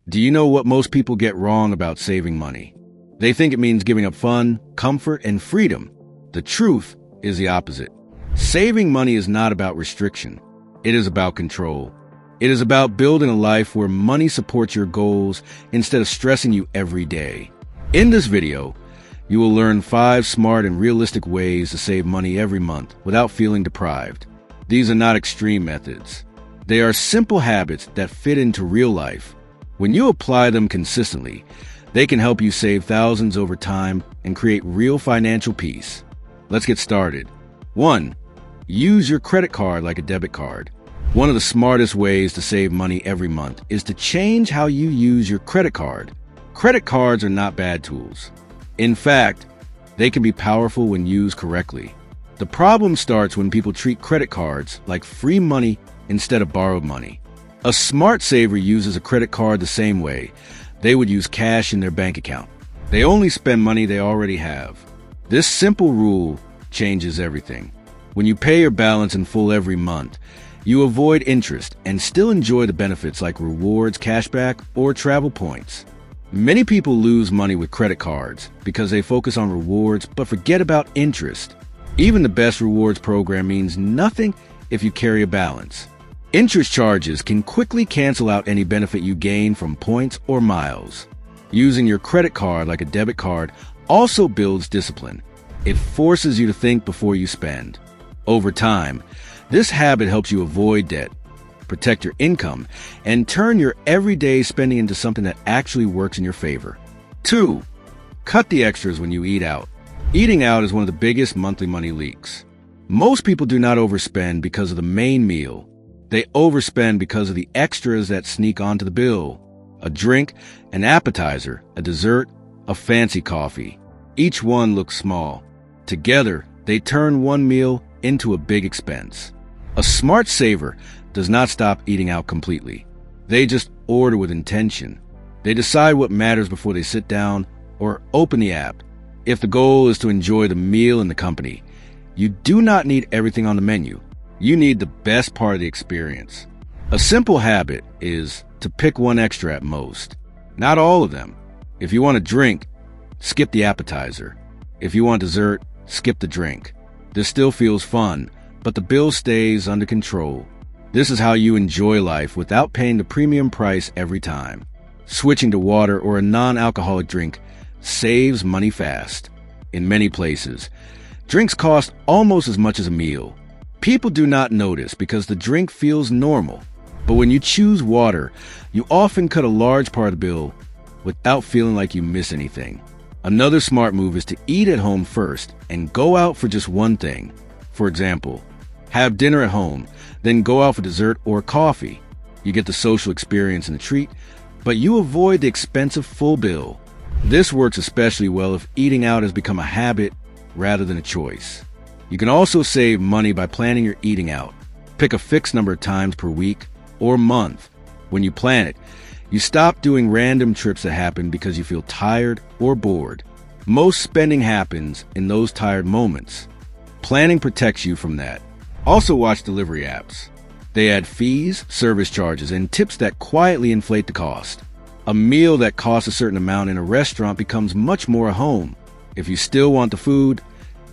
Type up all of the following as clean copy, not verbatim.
Do you know what most people get wrong about saving money? They think it means giving up fun, comfort, and freedom. The truth is the opposite. Saving money is not about restriction. It is about control. It is about building a life where money supports your goals instead of stressing you every day. In this video, you will learn 5 smart and realistic ways to save money every month without feeling deprived. These are not extreme methods. They are simple habits that fit into real life. When you apply them consistently, they can help you save thousands over time and create real financial peace. Let's get started. 1. Use your credit card like a debit card. One of the smartest ways to save money every month is to change how you use your credit card. Credit cards are not bad tools. In fact, they can be powerful when used correctly. The problem starts when people treat credit cards like free money instead of borrowed money. A smart saver uses a credit card the same way they would use cash in their bank account. They only spend money they already have. This simple rule changes everything. When you pay your balance in full every month, you avoid interest and still enjoy the benefits like rewards, cashback, or travel points. Many people lose money with credit cards because they focus on rewards but forget about interest. Even the best rewards program means nothing if you carry a balance. Interest charges can quickly cancel out any benefit you gain from points or miles. Using your credit card like a debit card also builds discipline. It forces you to think before you spend. Over time, this habit helps you avoid debt, protect your income, and turn your everyday spending into something that actually works in your favor. 2. Cut the extras when you eat out. Eating out is one of the biggest monthly money leaks. Most people do not overspend because of the main meal. They overspend because of the extras that sneak onto the bill. A drink, an appetizer, a dessert, a fancy coffee. Each one looks small. Together, they turn one meal into a big expense. A smart saver does not stop eating out completely. They just order with intention. They decide what matters before they sit down or open the app. If the goal is to enjoy the meal and the company, you do not need everything on the menu. You need the best part of the experience. A simple habit is to pick one extra at most. Not all of them. If you want a drink, skip the appetizer. If you want dessert, skip the drink. This still feels fun, but the bill stays under control. This is how you enjoy life without paying the premium price every time. Switching to water or a non-alcoholic drink saves money fast. In many places, drinks cost almost as much as a meal. People do not notice because the drink feels normal. But when you choose water, you often cut a large part of the bill without feeling like you miss anything. Another smart move is to eat at home first and go out for just one thing. For example, have dinner at home, then go out for dessert or coffee. You get the social experience and the treat, but you avoid the expensive full bill. This works especially well if eating out has become a habit rather than a choice. You can also save money by planning your eating out. Pick a fixed number of times per week or month. When you plan it, you stop doing random trips that happen because you feel tired or bored. Most spending happens in those tired moments. Planning protects you from that. Also watch delivery apps. They add fees, service charges, and tips that quietly inflate the cost. A meal that costs a certain amount in a restaurant becomes much more a home. If you still want the food,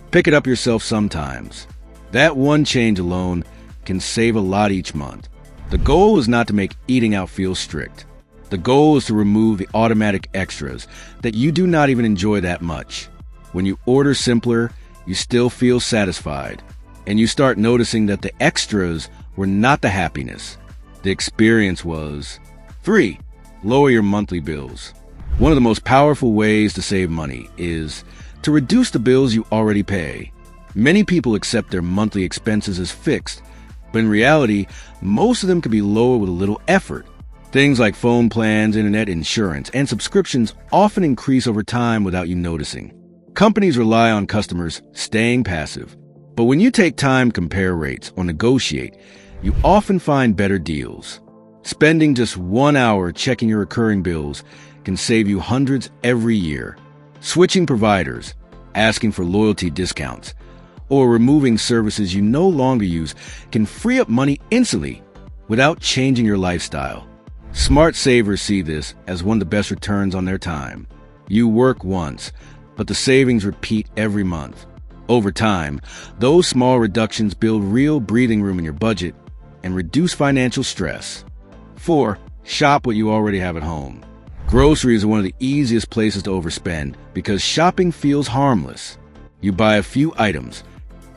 pick it up yourself sometimes. That one change alone can save a lot each month. The goal is not to make eating out feel strict. The goal is to remove the automatic extras that you do not even enjoy that much. When you order simpler, you still feel satisfied, and you start noticing that the extras were not the happiness. The experience was. 3. Lower your monthly bills. One of the most powerful ways to save money is to reduce the bills you already pay. Many people accept their monthly expenses as fixed, but in reality, most of them can be lower with a little effort. Things like phone plans, internet, insurance, and subscriptions often increase over time without you noticing. Companies rely on customers staying passive, but when you take time to compare rates or negotiate, you often find better deals. Spending just 1 hour checking your recurring bills can save you hundreds every year. Switching providers, asking for loyalty discounts, or removing services you no longer use can free up money instantly without changing your lifestyle. Smart savers see this as one of the best returns on their time. You work once, but the savings repeat every month. Over time, those small reductions build real breathing room in your budget and reduce financial stress. 4. Shop what you already have at home. Groceries are one of the easiest places to overspend because shopping feels harmless. You buy a few items,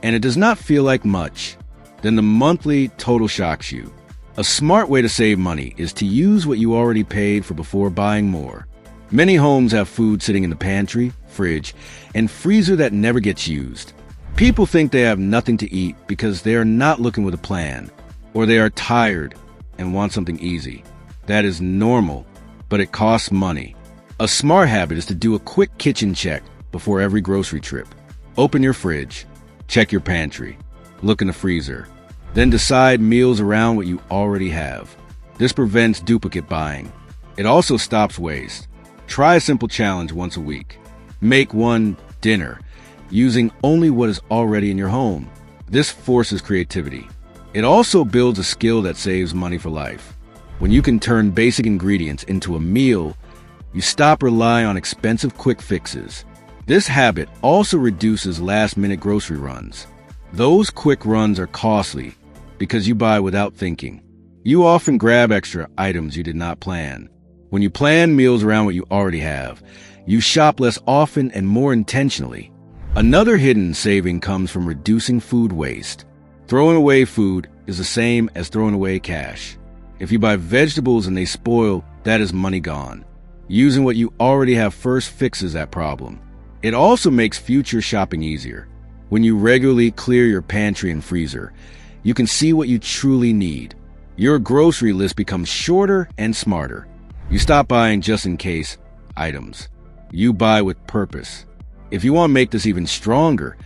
and it does not feel like much. Then the monthly total shocks you. A smart way to save money is to use what you already paid for before buying more. Many homes have food sitting in the pantry, fridge, and freezer that never gets used. People think they have nothing to eat because they are not looking with a plan, or they are tired and want something easy. That is normal, but it costs money. A smart habit is to do a quick kitchen check before every grocery trip. Open your fridge, check your pantry, look in the freezer, then decide meals around what you already have. This prevents duplicate buying. It also stops waste. Try a simple challenge once a week. Make one dinner using only what is already in your home. This forces creativity. It also builds a skill that saves money for life. When you can turn basic ingredients into a meal, you stop relying on expensive quick fixes. This habit also reduces last-minute grocery runs. Those quick runs are costly because you buy without thinking. You often grab extra items you did not plan. When you plan meals around what you already have, you shop less often and more intentionally. Another hidden saving comes from reducing food waste. Throwing away food is the same as throwing away cash. If you buy vegetables and they spoil, that is money gone. Using what you already have first fixes that problem. It also makes future shopping easier. When you regularly clear your pantry and freezer, you can see what you truly need. Your grocery list becomes shorter and smarter. You stop buying just-in-case items. You buy with purpose. If you want to make this even stronger,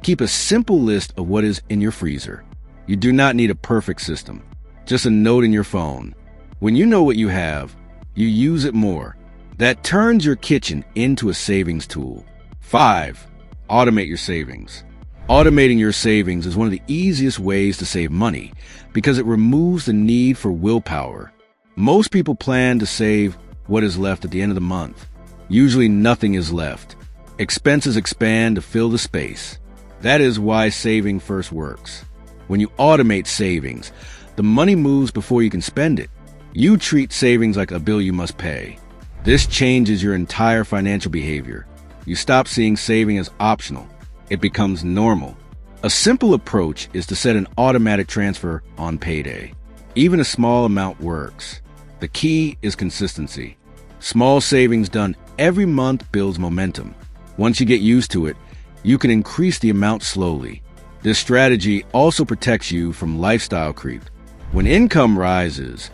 keep a simple list of what is in your freezer. You do not need a perfect system, just a note in your phone. When you know what you have, you use it more. That turns your kitchen into a savings tool. 5. Automate your savings. Automating your savings is one of the easiest ways to save money because it removes the need for willpower. Most people plan to save what is left at the end of the month. Usually nothing is left. Expenses expand to fill the space. That is why saving first works. When you automate savings, the money moves before you can spend it. You treat savings like a bill you must pay. This changes your entire financial behavior. You stop seeing saving as optional. It becomes normal. A simple approach is to set an automatic transfer on payday. Even a small amount works. The key is consistency. Small savings done every month builds momentum. Once you get used to it, you can increase the amount slowly. This strategy also protects you from lifestyle creep. When income rises,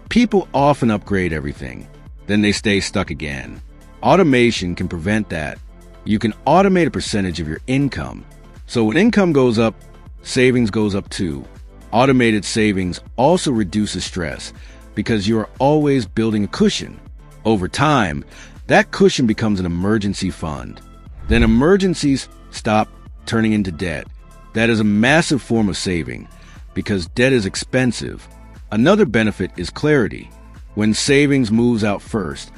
people often upgrade everything. Then they stay stuck again. Automation can prevent that. You can automate a percentage of your income. So when income goes up, savings goes up too. Automated savings also reduces stress because you are always building a cushion. Over time, that cushion becomes an emergency fund. Then emergencies stop turning into debt. That is a massive form of saving because debt is expensive. Another benefit is clarity. When savings moves out first,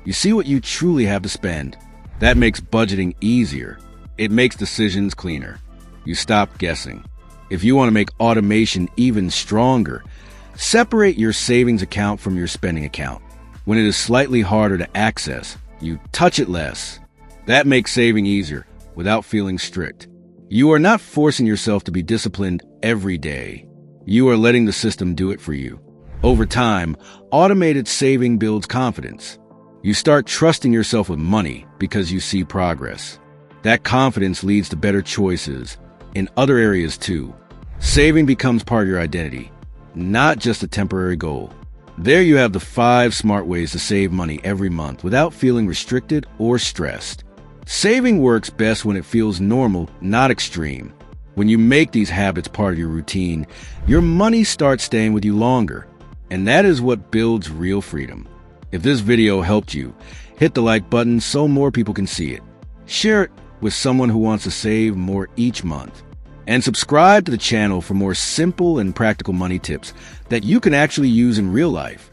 you see what you truly have to spend. That makes budgeting easier. It makes decisions cleaner. You stop guessing. If you want to make automation even stronger, separate your savings account from your spending account. When it is slightly harder to access, you touch it less. That makes saving easier without feeling strict. You are not forcing yourself to be disciplined every day. You are letting the system do it for you. Over time, automated saving builds confidence. You start trusting yourself with money because you see progress. That confidence leads to better choices in other areas too. Saving becomes part of your identity, not just a temporary goal. There you have the 5 smart ways to save money every month without feeling restricted or stressed. Saving works best when it feels normal, not extreme. When you make these habits part of your routine, your money starts staying with you longer. And that is what builds real freedom. If this video helped you, hit the like button so more people can see it. Share it with someone who wants to save more each month. And subscribe to the channel for more simple and practical money tips that you can actually use in real life.